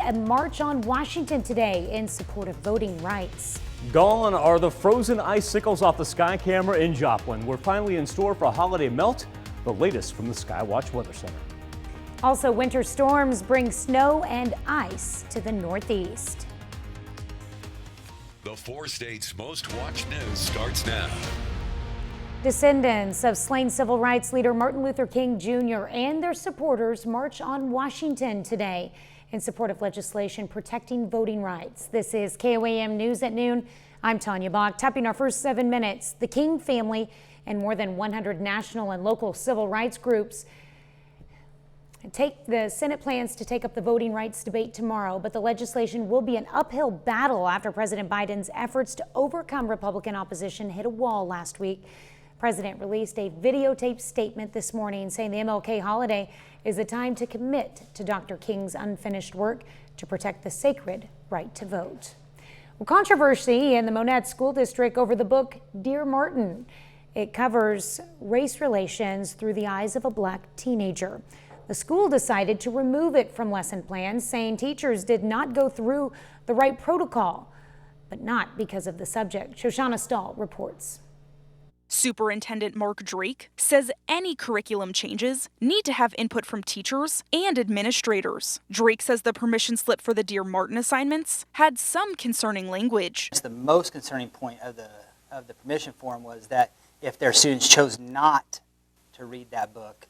a march on Washington today in support of voting rights. Gone are the frozen icicles off the sky camera in Joplin. We're finally in store for a holiday melt. The latest from the Skywatch Weather Center. Also, winter storms bring snow and ice to the Northeast. The 4 states' most watched news starts now. Descendants of slain civil rights leader Martin Luther King Jr. and their supporters march on Washington today in support of legislation protecting voting rights. This is KOAM News at noon. I'm Tanya Bach. Tapping our first 7 minutes. The King family and more than 100 national and local civil rights groups the Senate plans to take up the voting rights debate tomorrow, but the legislation will be an uphill battle after President Biden's efforts to overcome Republican opposition hit a wall last week. The President released a videotaped statement this morning saying the MLK holiday is a time to commit to Dr. King's unfinished work to protect the sacred right to vote. Well, controversy in the Monette School District over the book Dear Martin. It covers race relations through the eyes of a black teenager. The school decided to remove it from lesson plans, saying teachers did not go through the right protocol, but not because of the subject. Shoshana Stahl reports. Superintendent Mark Drake says any curriculum changes need to have input from teachers and administrators. Drake says the permission slip for the Dear Martin assignments had some concerning language. The most concerning point of the permission form was that if their students chose not to read that book,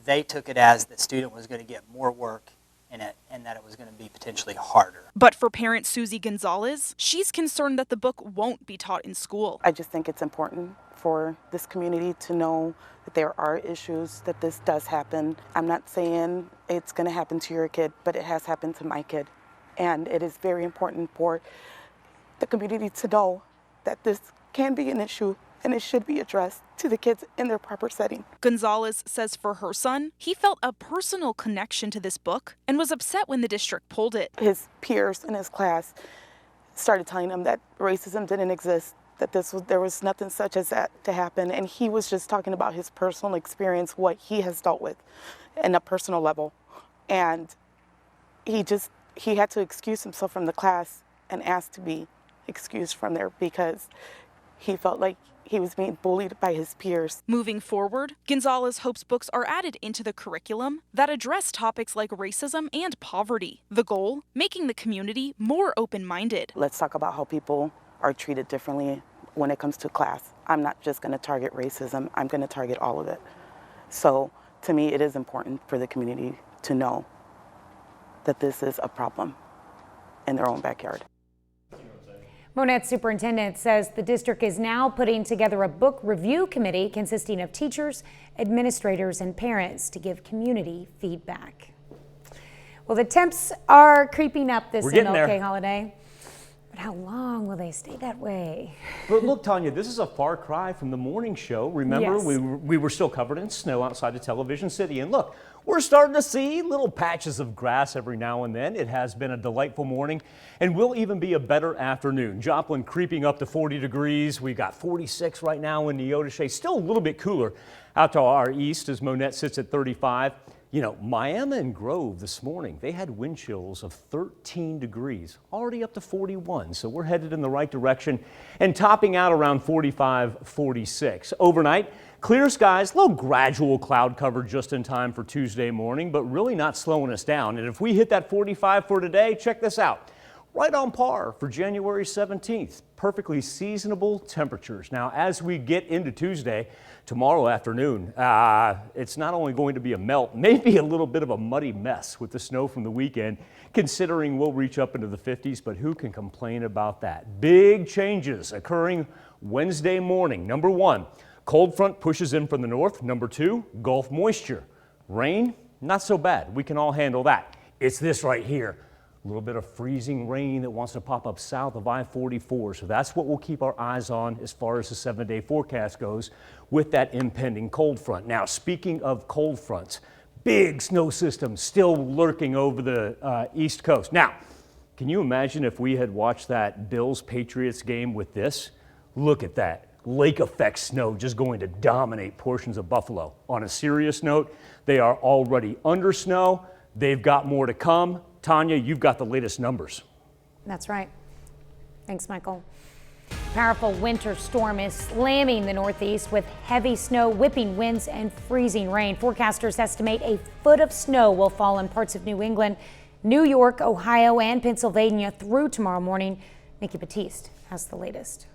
they took it as the student was going to get more work in it and that it was going to be potentially harder. But for parent Susie Gonzalez, she's concerned that the book won't be taught in school. I just think it's important for this community to know that there are issues, that this does happen. I'm not saying it's going to happen to your kid, but it has happened to my kid. And it is very important for the community to know that this can be an issue and it should be addressed to the kids in their proper setting. Gonzalez says for her son, he felt a personal connection to this book and was upset when the district pulled it. His peers in his class started telling him that racism didn't exist, that there was nothing such as that to happen, and he was just talking about his personal experience, what he has dealt with in a personal level. And he had to excuse himself from the class and ask to be excused from there because he felt like he was being bullied by his peers. Moving forward, Gonzalez hopes books are added into the curriculum that address topics like racism and poverty. The goal, making the community more open-minded. Let's talk about how people are treated differently when it comes to class. I'm not just going to target racism, I'm going to target all of it. So to me, it is important for the community to know that this is a problem in their own backyard. Monette superintendent says the district is now putting together a book review committee consisting of teachers, administrators, and parents to give community feedback. Well, the temps are creeping up this MLK holiday. But how long will they stay that way? But look, Tanya, this is a far cry from the morning show. Remember, yes. we were still covered in snow outside of Television City. And look, we're starting to see little patches of grass every now and then. It has been a delightful morning and will even be a better afternoon. Joplin creeping up to 40 degrees. We got 46 right now in Neodesha. Still a little bit cooler out to our east as Monette sits at 35. You know, Miami and Grove this morning, they had wind chills of 13 degrees, already up to 41. So we're headed in the right direction and topping out around 45, 46. Overnight, clear skies, little gradual cloud cover just in time for Tuesday morning, but really not slowing us down. And if we hit that 45 for today, check this out. Right on par for January 17th. Perfectly seasonable temperatures. Now, as we get into Tuesday, tomorrow afternoon, it's not only going to be a melt, maybe a little bit of a muddy mess with the snow from the weekend, considering we'll reach up into the 50s, but who can complain about that? Big changes occurring Wednesday morning. Number one, cold front pushes in from the north. Number two, Gulf moisture. Rain, not so bad. We can all handle that. It's this right here. A little bit of freezing rain that wants to pop up south of I-44. So that's what we'll keep our eyes on as far as the 7-day forecast goes with that impending cold front. Now, speaking of cold fronts, big snow system still lurking over the East Coast. Now, can you imagine if we had watched that Bills-Patriots game with this? Look at that. Lake effect snow just going to dominate portions of Buffalo. On a serious note, they are already under snow. They've got more to come. Tanya, you've got the latest numbers. That's right. Thanks, Michael. Powerful winter storm is slamming the Northeast with heavy snow, whipping winds, and freezing rain. Forecasters estimate a foot of snow will fall in parts of New England, New York, Ohio, and Pennsylvania through tomorrow morning. Nikki Batiste has the latest.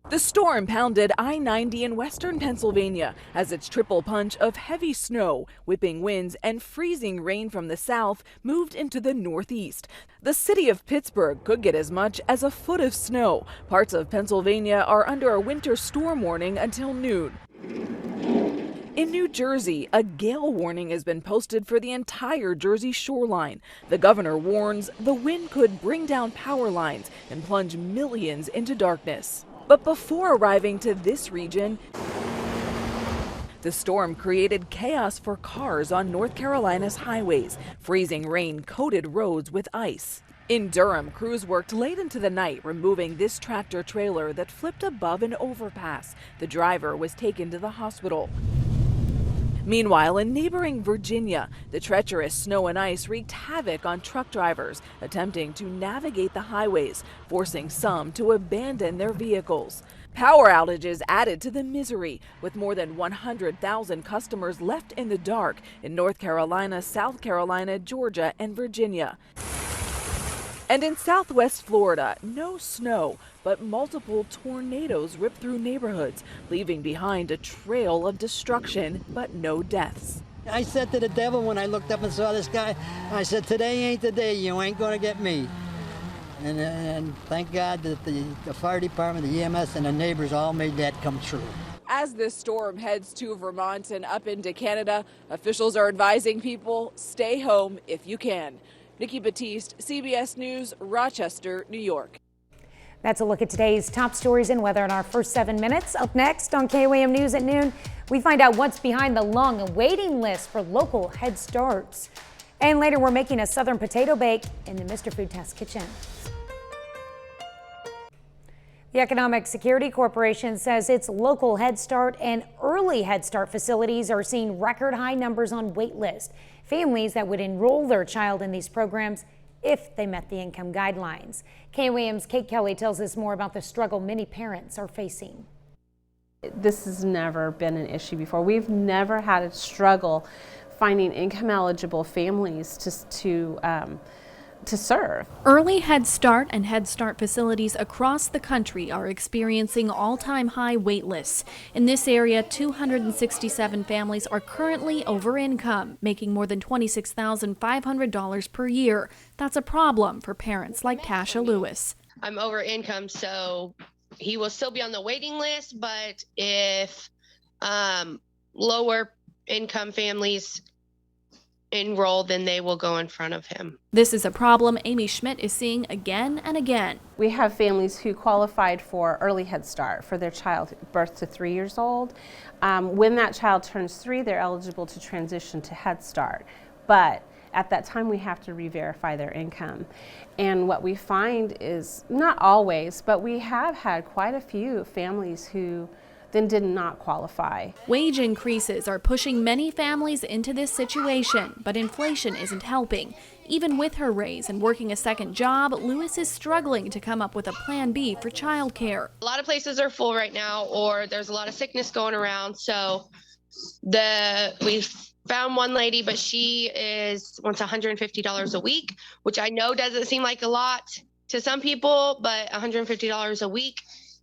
The storm pounded I-90 in western Pennsylvania as its triple punch of heavy snow, whipping winds, and freezing rain from the south moved into the northeast. The city of Pittsburgh could get as much as a foot of snow. Parts of Pennsylvania are under a winter storm warning until noon. In New Jersey, a gale warning has been posted for the entire Jersey shoreline. The governor warns the wind could bring down power lines and plunge millions into darkness. But before arriving to this region, the storm created chaos for cars on North Carolina's highways. Freezing rain coated roads with ice. In Durham, crews worked late into the night removing this tractor trailer that flipped above an overpass. The driver was taken to the hospital. Meanwhile, in neighboring Virginia, the treacherous snow and ice wreaked havoc on truck drivers attempting to navigate the highways, forcing some to abandon their vehicles. Power outages added to the misery, with more than 100,000 customers left in the dark in North Carolina, South Carolina, Georgia, and Virginia. And in southwest Florida, no snow, but multiple tornadoes ripped through neighborhoods, leaving behind a trail of destruction, but no deaths. I said to the devil when I looked up and saw this guy, I said, today ain't the day, you ain't gonna get me. And thank God that the fire department, the EMS, and the neighbors all made that come true. As this storm heads to Vermont and up into Canada, officials are advising people, stay home if you can. Nikki Batiste, CBS News, Rochester, New York. That's a look at today's top stories and weather in our first 7 minutes. Up next on KOAM News at noon, we find out what's behind the long waiting list for local Head Starts. And later, we're making a southern potato bake in the Mr. Food Test kitchen. The Economic Security Corporation says its local Head Start and early Head Start facilities are seeing record high numbers on wait list. Families that would enroll their child in these programs if they met the income guidelines. KOAM's Kate Kelly tells us more about the struggle many parents are facing. This has never been an issue before. We've never had a struggle finding income eligible families to serve. Early Head Start and Head Start facilities across the country are experiencing all-time high wait lists. In this area, 267 families are currently over income, making more than $26,500 per year. That's a problem for parents like Tasha Lewis. I'm over income, so he will still be on the waiting list, but if lower income families enroll, then they will go in front of him. This is a problem Amy Schmidt is seeing again and again. We have families who qualified for early Head Start for their child birth to 3 years old. When that child turns 3, they're eligible to transition to Head Start. But at that time, we have to re-verify their income. And what we find is, not always, but we have had quite a few families who then did not qualify. Wage increases are pushing many families into this situation, but inflation isn't helping. Even with her raise and working a second job, Lewis is struggling to come up with a plan B for childcare. A lot of places are full right now, or there's a lot of sickness going around. So we found one lady, but she wants $150 a week, which I know doesn't seem like a lot to some people, but $150 a week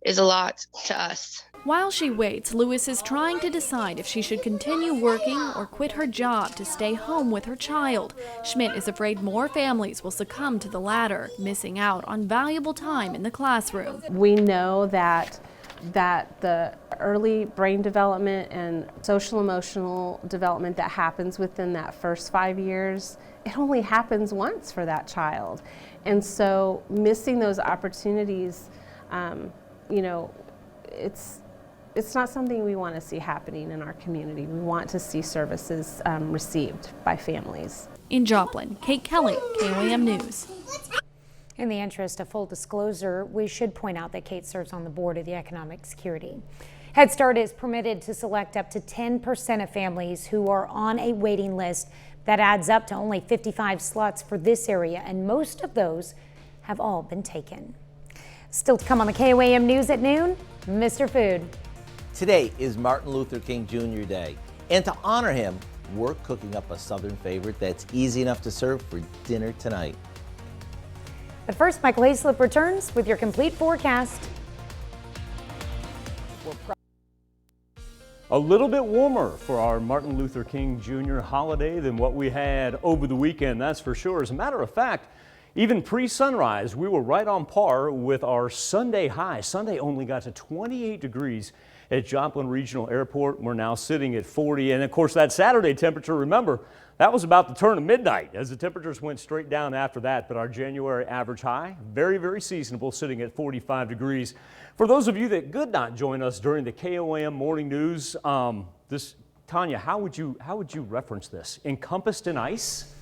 is a lot to us. While she waits, Lewis is trying to decide if she should continue working or quit her job to stay home with her child. Schmidt is afraid more families will succumb to the latter, missing out on valuable time in the classroom. We know that the early brain development and social emotional development that happens within that first 5 years, it only happens once for that child. And so missing those opportunities, it's not something we want to see happening in our community. We want to see services received by families. In Joplin, Kate Kelly, KOAM News. In the interest of full disclosure, we should point out that Kate serves on the board of the Economic Security. Head Start is permitted to select up to 10% of families who are on a waiting list, That adds up to only 55 slots for this area, and most of those have all been taken. Still to come on the KOAM News at noon, Mr. Food. Today is Martin Luther King Jr. Day, and to honor him, we're cooking up a Southern favorite that's easy enough to serve for dinner tonight. But first, Michael Hayslip returns with your complete forecast. A little bit warmer for our Martin Luther King Jr. holiday than what we had over the weekend, that's for sure. As a matter of fact, even pre-sunrise, we were right on par with our Sunday high. Sunday only got to 28 degrees at Joplin Regional Airport. We're now sitting at 40. And of course, that Saturday temperature, remember, that was about the turn of midnight as the temperatures went straight down after that. But our January average high, very, very seasonable, sitting at 45 degrees. For those of you that could not join us during the KOAM morning news, Tanya, how would you reference this? Encompassed in ice?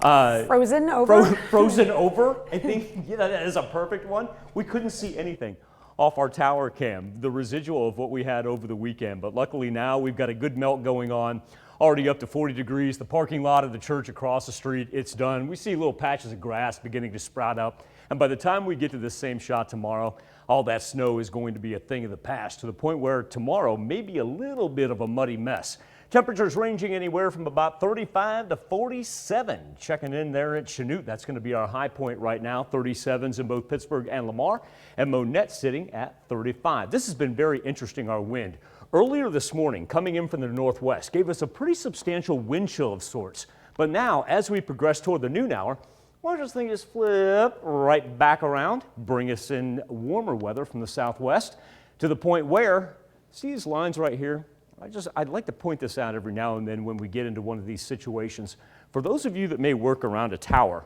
Frozen over? Frozen over, I think that is a perfect one. We couldn't see anything off our tower cam, the residual of what we had over the weekend. But luckily now we've got a good melt going on, already up to 40 degrees. The parking lot of the church across the street, it's done. We see little patches of grass beginning to sprout up. And by the time we get to this same shot tomorrow, all that snow is going to be a thing of the past, to the point where tomorrow may be a little bit of a muddy mess. Temperatures ranging anywhere from about 35 to 47. Checking in there at Chanute, that's going to be our high point right now. 37s in both Pittsburgh and Lamar, and Monette sitting at 35. This has been very interesting, our wind. Earlier this morning, coming in from the northwest, gave us a pretty substantial wind chill of sorts. But now, as we progress toward the noon hour, watch this thing just flip right back around, bring us in warmer weather from the southwest, to the point where, see these lines right here? I'd like to point this out every now and then when we get into one of these situations. For those of you that may work around a tower,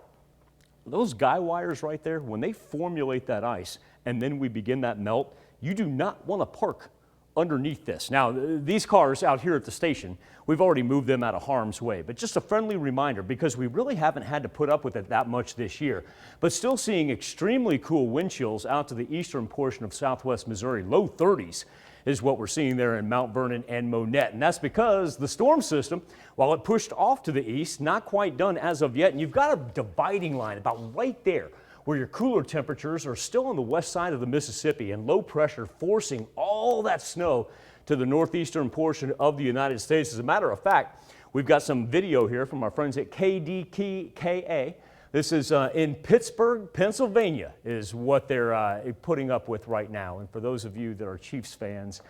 those guy wires right there, when they formulate that ice and then we begin that melt, you do not want to park underneath this. Now, these cars out here at the station, we've already moved them out of harm's way, but just a friendly reminder, because we really haven't had to put up with it that much this year, but still seeing extremely cool wind chills out to the eastern portion of southwest Missouri, low 30s. Is what we're seeing there in Mount Vernon and Monette. And that's because the storm system, while it pushed off to the east, not quite done as of yet. And you've got a dividing line about right there where your cooler temperatures are still on the west side of the Mississippi, and low pressure forcing all that snow to the northeastern portion of the United States. As a matter of fact, we've got some video here from our friends at KDKA. This is in Pittsburgh, Pennsylvania, is what they're putting up with right now. And for those of you that are Chiefs fans,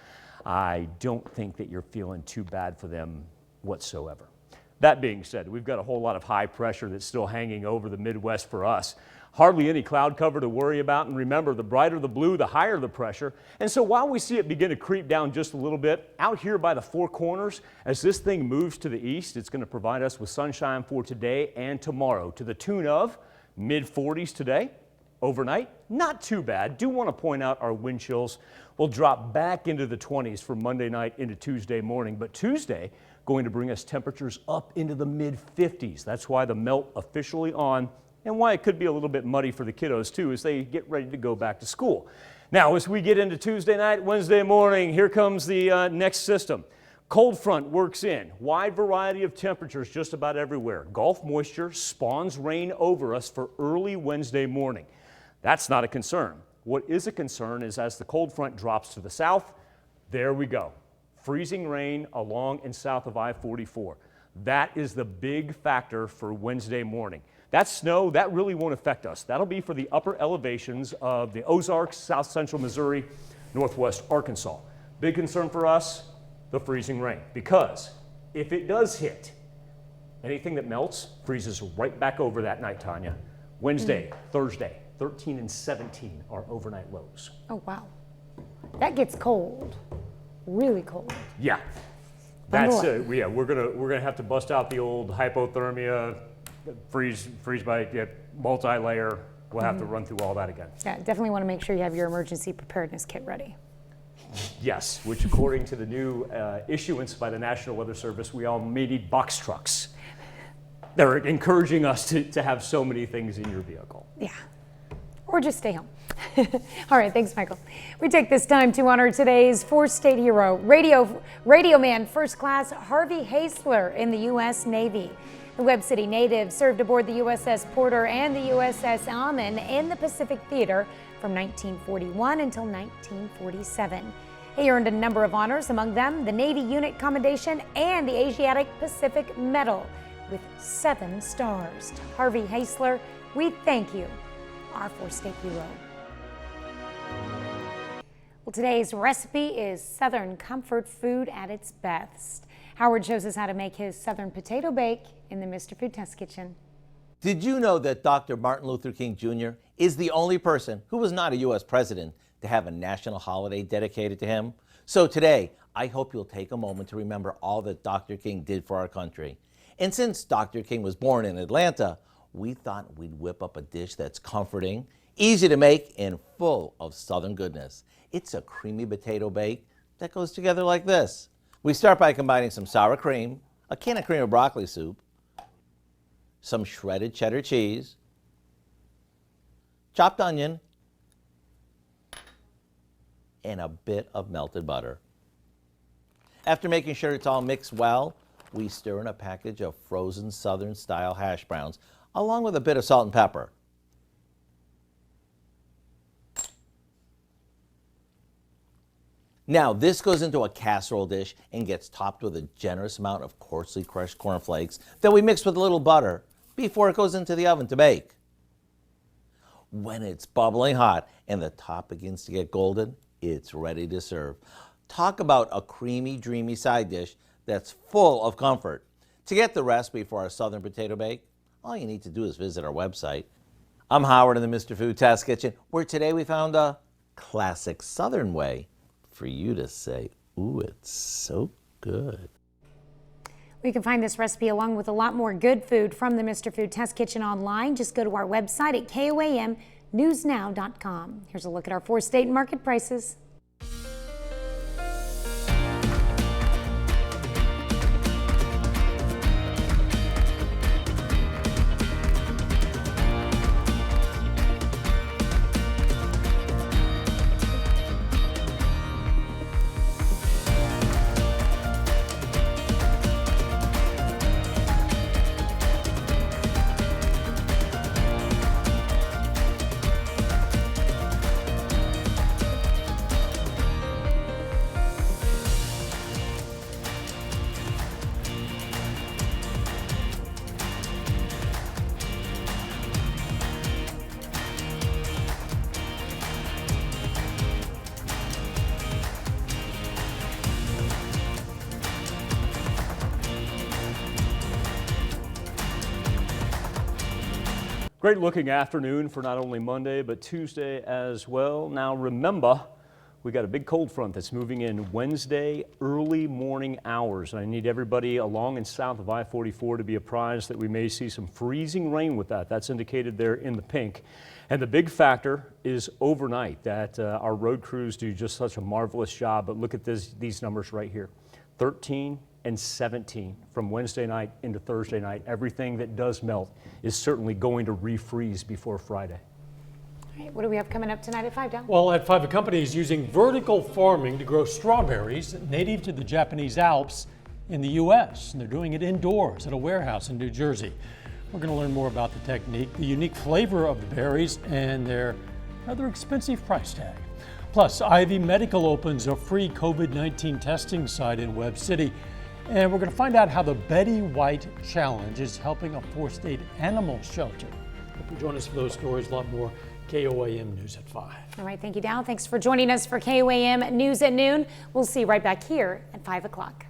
I don't think that you're feeling too bad for them whatsoever. That being said, we've got a whole lot of high pressure that's still hanging over the Midwest for us. Hardly any cloud cover to worry about, and remember, the brighter the blue, the higher the pressure. And so while we see it begin to creep down just a little bit, out here by the Four Corners, as this thing moves to the east, it's going to provide us with sunshine for today and tomorrow, to the tune of mid-40s today. Overnight, not too bad. Do want to point out our wind chills will drop back into the 20s for Monday night into Tuesday morning, but Tuesday going to bring us temperatures up into the mid-50s. That's why the melt officially on, and why it could be a little bit muddy for the kiddos too as they get ready to go back to school. Now, as we get into Tuesday night, Wednesday morning, here comes the next system. Cold front works in. Wide variety of temperatures just about everywhere. Gulf moisture spawns rain over us for early Wednesday morning. That's not a concern. What is a concern is as the cold front drops to the south, there we go. Freezing rain along and south of I-44. That is the big factor for Wednesday morning. That snow, that really won't affect us. That'll be for the upper elevations of the Ozarks, south central Missouri, northwest Arkansas. Big concern for us, the freezing rain, because if it does hit, anything that melts freezes right back over that night, Tanya. Wednesday, Thursday, 13 and 17 are overnight lows. Oh, wow. That gets cold, really cold. Yeah. That's yeah, we're gonna have to bust out the old hypothermia, freeze by multi-layer. We'll have to run through all that again. Yeah, definitely want to make sure you have your emergency preparedness kit ready. Yes, which according to the new issuance by the National Weather Service, we all may need box trucks. They're encouraging us to have so many things in your vehicle. Yeah, or just stay home. All right, thanks, Michael. We take this time to honor today's four-state hero, radio man, first class Harvey Haisler in the U.S. Navy. The The Webb City native served aboard the USS Porter and the USS Amen in the Pacific Theater from 1941 until 1947. He earned a number of honors, among them the Navy Unit Commendation and the Asiatic Pacific Medal with 7 stars. Harvey Hasler, we thank you, our 4-state hero. Well, today's recipe is Southern comfort food at its best. Howard shows us how to make his Southern potato bake in the Mr. Food Test Kitchen. Did you know that Dr. Martin Luther King Jr. is the only person who was not a U.S. president to have a national holiday dedicated to him? So today, I hope you'll take a moment to remember all that Dr. King did for our country. And since Dr. King was born in Atlanta, we thought we'd whip up a dish that's comforting, easy to make, and full of Southern goodness. It's a creamy potato bake that goes together like this. We start by combining some sour cream, a can of cream of broccoli soup, some shredded cheddar cheese, chopped onion, and a bit of melted butter. After making sure it's all mixed well, we stir in a package of frozen Southern-style hash browns, along with a bit of salt and pepper. Now, this goes into a casserole dish and gets topped with a generous amount of coarsely crushed cornflakes that we mix with a little butter before it goes into the oven to bake. When it's bubbling hot and the top begins to get golden, it's ready to serve. Talk about a creamy, dreamy side dish that's full of comfort. To get the recipe for our Southern potato bake, all you need to do is visit our website. I'm Howard in the Mr. Food Test Kitchen, where today we found a classic Southern way for you to say, ooh, it's so good. You can find this recipe along with a lot more good food from the Mr. Food Test Kitchen online. Just go to our website at KOAMnewsnow.com. Here's a look at our 4-state market prices. Great looking afternoon for not only Monday, but Tuesday as well. Now remember, we got a big cold front that's moving in Wednesday early morning hours. And I need everybody along and south of I-44 to be apprised that we may see some freezing rain with that. That's indicated there in the pink. And the big factor is overnight that our road crews do just such a marvelous job. But look at these numbers right here. 13 and 17 from Wednesday night into Thursday night. Everything that does melt is certainly going to refreeze before Friday. All right, what do we have coming up tonight at 5, Down? Well, at 5, a company is using vertical farming to grow strawberries native to the Japanese Alps in the U.S. And they're doing it indoors at a warehouse in New Jersey. We're going to learn more about the technique, the unique flavor of the berries, and their rather expensive price tag. Plus, Ivy Medical opens a free COVID-19 testing site in Webb City. And we're going to find out how the Betty White Challenge is helping a 4-state animal shelter. Hope you join us for those stories, a lot more. KOAM News at 5. All right, thank you, Dow. Thanks for joining us for KOAM News at noon. We'll see you right back here at 5 o'clock.